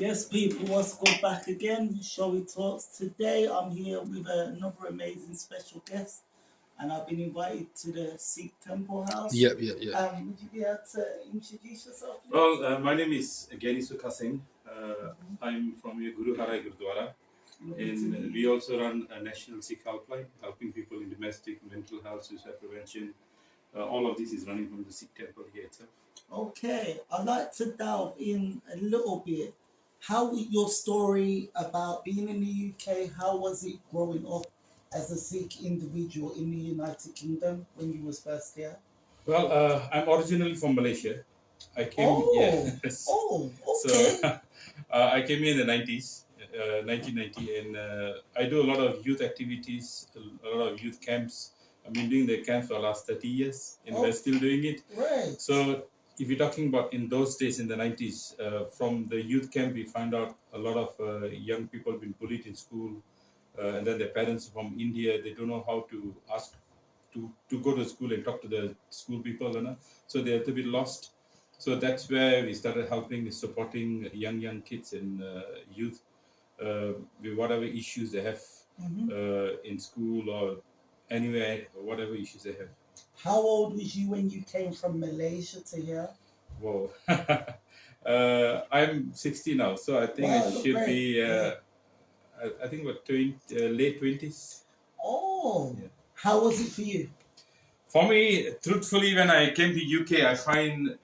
Yes, people, what's good back again? Shall we talk? Today I'm here with another amazing special guest, and I've been invited to the Sikh Temple House. Yep. Would you be able to introduce yourself, please? Well, my name is Gani Sukha Singh. I'm from your Guru Harai Gurdwara, Lovely to and meet we you. also run a national Sikh helpline, helping people in domestic, mental health, suicide prevention. All of this is running from the Sikh temple here itself. Okay, I'd like to delve in a little bit. How was your story about being in the UK? How was it growing up as a Sikh individual in the United Kingdom when you was first here? Well, I'm originally from Malaysia. I came, Oh, yes. oh, So okay. I came here in the 90s, 1990, and I do a lot of youth activities, a lot of youth camps. I've been doing the camps for the last 30 years, and we're still doing it. Right. So if you're talking about in those days in the 90s, from the youth camp, we find out a lot of young people have been bullied in school, and then their parents from India, they don't know how to ask to go to school and talk to the school people, so they're a little bit lost. So that's where we started helping, supporting young kids and youth with whatever issues they have Mhm. in school or anywhere, whatever issues they have. How old was you when you came from Malaysia to here? Whoa. I'm 60 now, so I think Wow, I look should great. be, Yeah. I think about late 20s. Oh, Yeah. how was it for you? For me, truthfully, when I came to UK, I find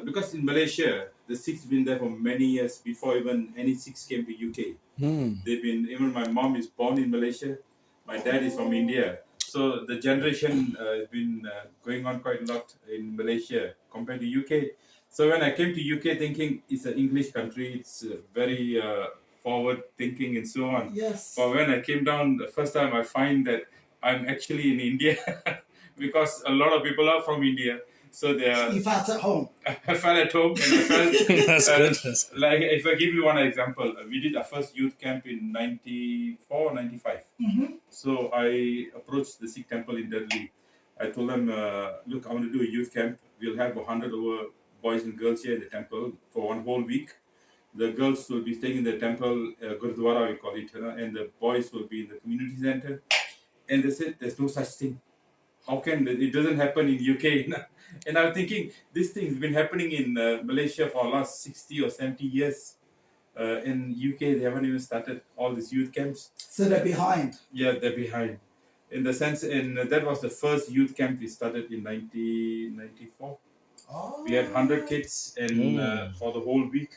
because in Malaysia, the Sikhs been there for many years before even any Sikhs came to UK. They've been, even my mom is born in Malaysia, my dad is from India. So the generation has been going on quite a lot in Malaysia compared to UK. So when I came to UK, thinking it's an English country, it's very forward thinking and so on. Yes. But when I came down the first time, I find that I'm actually in India because a lot of people are from India. So they are. You felt at home. I felt at home, and I felt That's good. like, if I give you one example, we did our first youth camp in 94, 95. Mm-hmm. So I approached the Sikh temple in Delhi. I told them, look, I want to do a youth camp. We'll have 100 over boys and girls here in the temple for one whole week. The girls will be staying in the temple, Gurdwara we call it, and the boys will be in the community center. And they said, there's no such thing. How can it doesn't happen in UK? And I'm thinking this thing's been happening in Malaysia for the last 60 or 70 years. In UK, they haven't even started all these youth camps. So they're behind. Yeah, they're behind. In the sense, and that was the first youth camp we started in 1994. Oh. We had 100 kids, and for the whole week,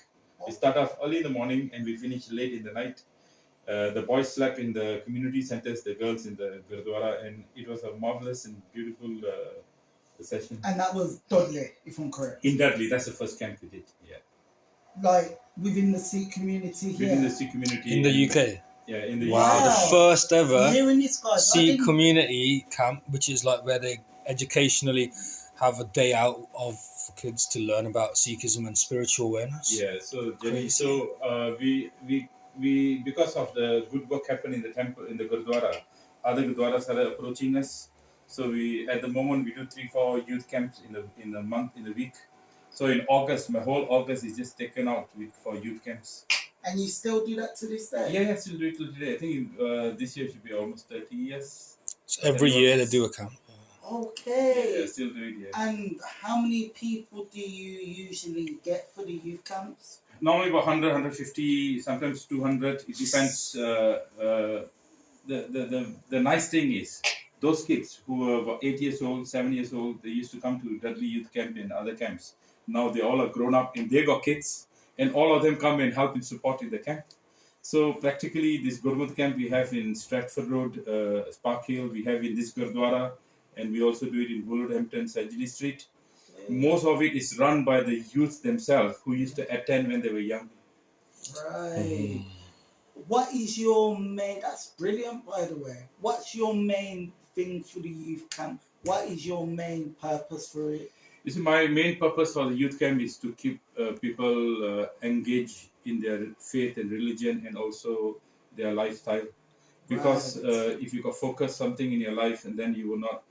we start off early in the morning and we finish late in the night. The boys slept in the community centers, the girls in the Gurdwara, and it was a marvelous and beautiful session. And that was Dudley, if I'm correct. In Dudley, that's the first camp we did. Yeah. Like within the Sikh community here. Within the Sikh community. In the UK. Yeah, in the Wow, UK. the first ever Hearing this, guys, I Sikh didn't- community camp, which is like where they educationally have a day out of for kids to learn about Sikhism and spiritual awareness. Yeah, so Jenny, Crazy. so we because of the good work happened in the temple in the Gurdwara, other Gurdwaras started approaching us. So we at the moment we do 3-4 youth camps in a month in a week. So in August, my whole August is just taken out for youth camps. And you still do that to this day? Yeah, I still do it till today. I think this year should be almost 30 years. So every year they do a camp. Okay. Yeah, still do it. Yeah. And how many people do you usually get for the youth camps? Normally about 100, 150, sometimes 200. It depends. The nice thing is, those kids who were about 8 years old, 7 years old, they used to come to Dudley Youth Camp and other camps. Now they all are grown up and they got kids, and all of them come and help and support in the camp. So practically, this Gurmat camp we have in Stratford Road, Spark Hill, we have in this Gurdwara, and we also do it in Wolverhampton, Surgery Street. Most of it is run by the youth themselves who used to attend when they were young. Right. What is your main? That's brilliant, by the way. What's your main thing for the youth camp? What is your main purpose for it? You see, my main purpose for the youth camp is to keep people engaged in their faith and religion and also their lifestyle. Because Right. if you can focus something in your life and then you will not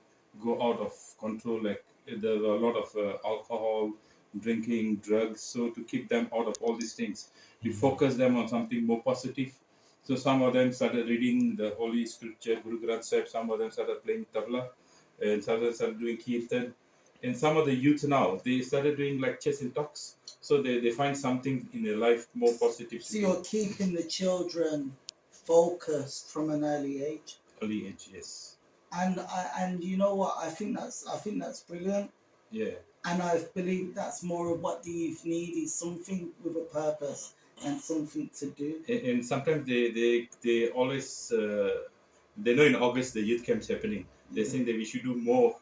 go out of control, like there are a lot of alcohol, drinking, drugs. So to keep them out of all these things, we focus them on something more positive. So some of them started reading the Holy Scripture, Guru Granth Sahib. Some of them started playing tabla, and some of them started doing kirtan. And some of the youth now, they started doing like chess and talks. So they find something in their life more positive So to you're keeping the children focused from an early age. early age. Yes. And you know what? I think that's brilliant. Yeah. And I believe that's more of what the youth need, is something with a purpose and something to do. And sometimes they always they know in August the youth camp's happening. They're saying that we should do more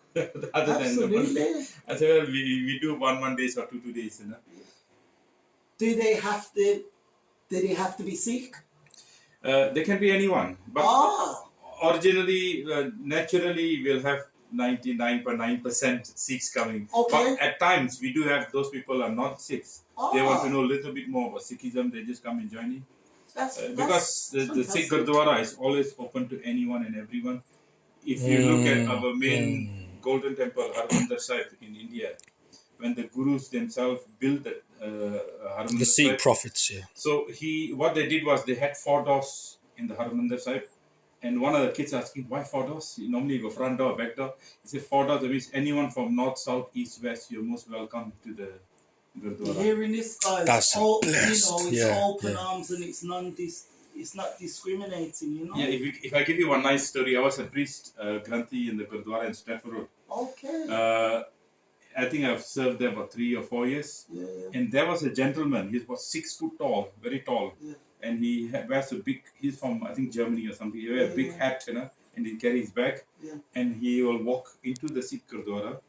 other than the one. Absolutely. I said, well, we do 1 days or 2 days, you know. Do they have to be Sikh? They can be anyone, but Ah, originally, naturally, we'll have 99.9% Sikhs coming. Okay. But at times, we do have those people are not Sikhs. They want to ah, know a little bit more about Sikhism. They just come and join in. Because that's the Sikh fantastic. Gurdwara is always open to anyone and everyone. If you look at our main golden temple, Harmandir Sahib in India, when the Gurus themselves built the Harmandir The Sikh Sahib, prophets, yeah. so what they did was they had 4 doors in the Harmandir Sahib, and one of the kids asking, why 4 doors? You normally go front door, back door. He said 4 doors, that means anyone from north, south, east, west, you're most welcome to the You're Gurdwara. hearing this, guys? That's blessed. it's Yeah, open yeah. arms and it's it's not discriminating, you know. Yeah, if I give you one nice story, I was a priest, Granthi in the Gurdwara in Stratford Road. Okay. I think I've served there for 3 or 4 years. Yeah. And there was a gentleman, he was 6 foot tall, very tall. Yeah. And he wears a big, he's from, I think, Germany or something. He wears a big hat, you know, and he carries his bag. Yeah. And he will walk into the Sikh Gurdwara,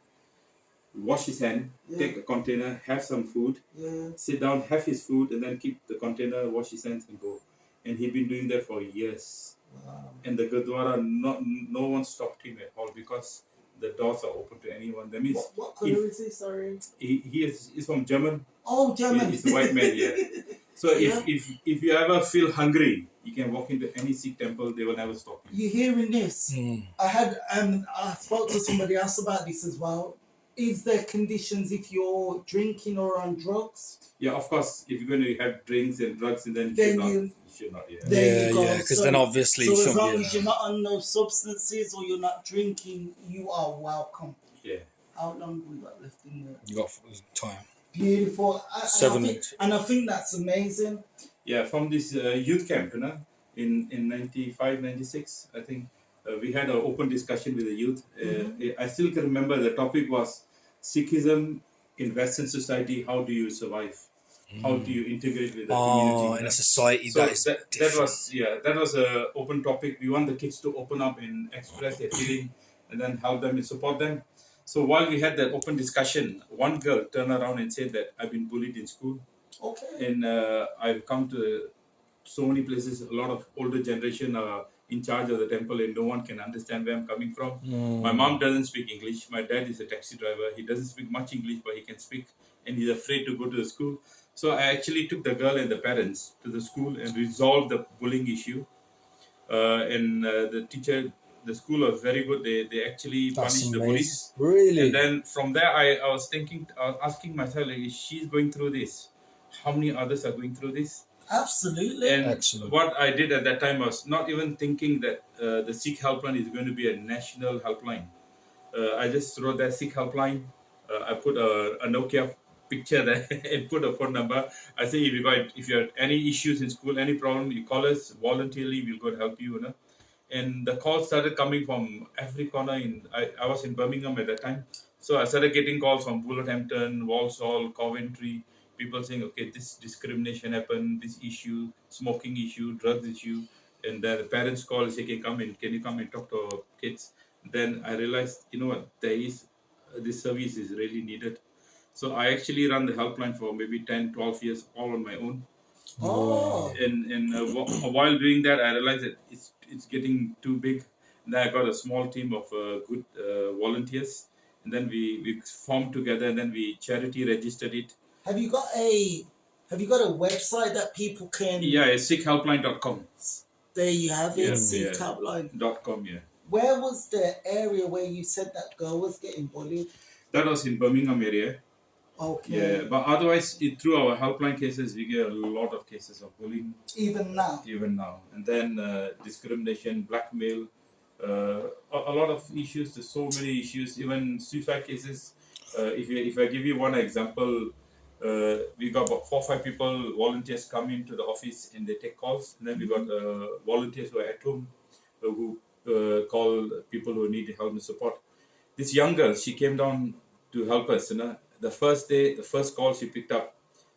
wash his hand, take a container, have some food, Yeah. sit down, have his food, and then keep the container, wash his hands, and go. And he'd been doing that for years. Wow. And the Gurdwara, no one stopped him at all because the doors are open to anyone. That means What color is he? Sorry. he's from German. Oh, German. He's a white man, yeah. So Yeah. if you ever feel hungry, you can walk into any Sikh temple, they will never stop you. You hearing this? Mm. I spoke to somebody else about this as well. Is there conditions if you're drinking or on drugs? Yeah, of course, if you're going to have drinks and drugs, and then you Then should not, yeah. There you go. Yeah, because then obviously So you as shouldn't long be. as you're not on those substances or you're not drinking, you are welcome. Yeah. How long we got left in there? You got time. Beautiful. 7 minutes. And I think that's amazing. Yeah, from this youth camp, you know, in 95, 96, I think we had an open discussion with the youth. I still can remember the topic was Sikhism in Western society. How do you survive? How do you integrate with the community? Oh, in a society So that is different. that was a open topic. We want the kids to open up and express their feeling, and then help them and support them. So while we had that open discussion, one girl turned around and said that I've been bullied in school, Okay. and I've come to so many places. A lot of older generation are in charge of the temple, and no one can understand where I'm coming from. My mom doesn't speak English. My dad is a taxi driver. He doesn't speak much English, but he can speak, and he's afraid to go to the school. So I actually took the girl and the parents to the school and resolved the bullying issue. The teacher, the school was very good. They actually That's punished the amazing. bullies. Really? And then from there, I was thinking, I was asking myself, like, if she's going through this, how many others are going through this? Absolutely. And Excellent. what I did at that time was not even thinking that the Sikh helpline is going to be a national helpline. I just wrote that Sikh helpline. I put a Nokia picture there and put a phone number. I say if you have any issues in school, any problem, you call us voluntarily. We'll go and help you. You know. And the calls started coming from every corner. I was in Birmingham at that time, so I started getting calls from Wolverhampton, Walsall, Coventry. People saying, okay, this discrimination happened, this issue, smoking issue, drugs issue, and then the parents call and say, okay, can you come and talk to our kids? Then I realized, you know what, this service is really needed. So I actually run the helpline for maybe 10, 12 years, all on my own. Oh. And while doing that, I realized that it's getting too big. Then I got a small team of good volunteers, and then we formed together, and then we charity registered it. Have you got a website that people can? Yeah, it's sickhelpline.com. There you have it. Yeah, Sikh yeah. Helpline. .com, yeah. Where was the area where you said that girl was getting bullied? That was in Birmingham area. Okay. Yeah, but otherwise, through our helpline cases, we get a lot of cases of bullying Even now. even now. And then discrimination, blackmail, a lot of issues. There's so many issues. Even suicide cases. If I give you one example, we got about 4 or 5 people, volunteers come into the office and they take calls. And then we got volunteers who are at home who call people who need help and support. This young girl, she came down to help us. You know, the first day, the first call she picked up,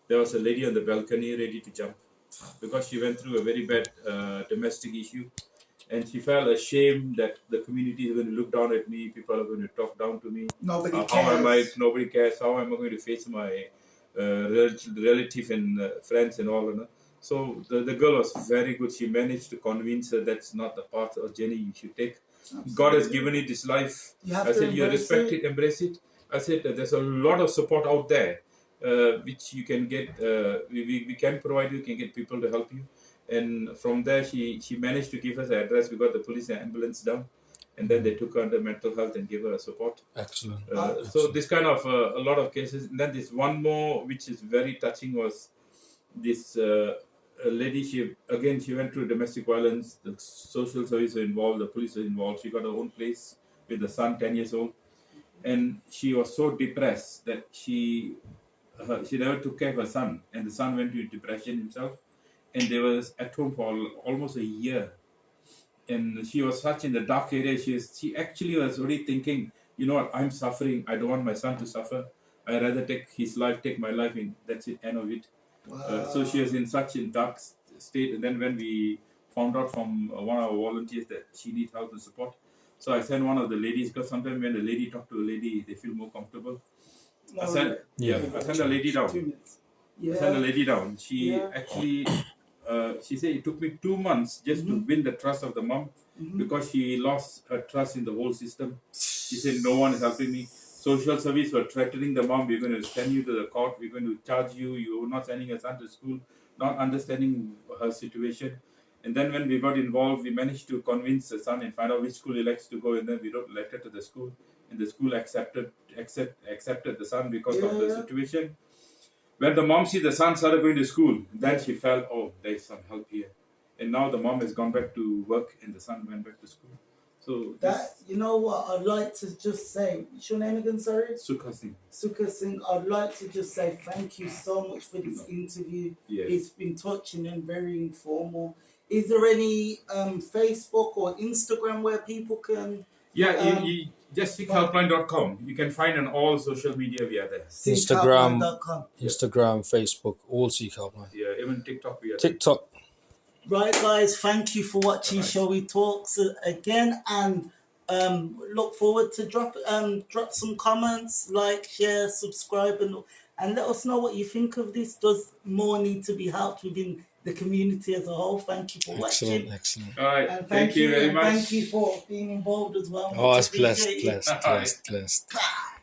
there was a lady on the balcony ready to jump because she went through a very bad domestic issue, and she felt ashamed that the community is going to look down at me. People are going to talk down to me. Nobody cares. How am I? Nobody cares. How am I going to face my relative and friends and all? You know? So the girl was very good. She managed to convince her that's not the path or journey you should take. God has given it this life. You have I to said, you embrace respect it. it, embrace it. I said, there's a lot of support out there, which you can get. We can provide you, can get people to help you. And from there, she managed to give us the address. We got the police and ambulance down. And then they took her under mental health and gave her support. Excellent. So this kind of a lot of cases. And then this one more, which is very touching, was this a lady. She went through domestic violence. The social service were involved. The police were involved. She got her own place with the son, 10 years old, and she was so depressed that she never took care of her son, and the son went into depression himself, and they was at home for almost a year. And she was such in the dark area. She actually was already thinking, you know what, I'm suffering. I don't want my son to suffer. I'd rather take his life, take my life in. That's it, end of it. So she was in such a dark state. And then when we found out from one of our volunteers that she needs help and support, so I sent one of the ladies, because sometimes when the lady talk to a lady, they feel more comfortable. I sent the lady down. 2 minutes. Yeah. I sent the lady down. She Yeah. actually, she said it took me 2 months just to win the trust of the mom, because she lost her trust in the whole system. She said, no one is helping me. Social service were threatening the mom, we're going to send you to the court, we're going to charge you, you're not sending your son to school, not understanding her situation. And then when we got involved, we managed to convince the son and find out which school he likes to go, and then we wrote a letter to the school, and the school accepted the son because of the situation. When the mom see the son started going to school, then she felt, oh, there's some help here. And now the mom has gone back to work and the son went back to school. So That, you know what, I'd like to just say, what's your name again, sorry? Sukha Singh. Sukha Singh, I'd like to just say thank you so much for this interview. Yes. It's been touching and very informal. Is there any Facebook or Instagram where people can Yeah, you just seekhelpline.com. You can find on all social media we are there. seekhelpline.com? Instagram, Facebook, all Seek Helpline. Yeah, even TikTok we are there. TikTok. Right, guys, thank you for watching Shall We Talks again, and look forward to drop some comments, like, share, subscribe, and let us know what you think of this. Does more need to be helped within the community as a whole? Thank you for watching. Excellent. All right. And Thank you very and much. Thank you for being involved as well. Oh, Much it's blessed, appreciated. blessed. Ah.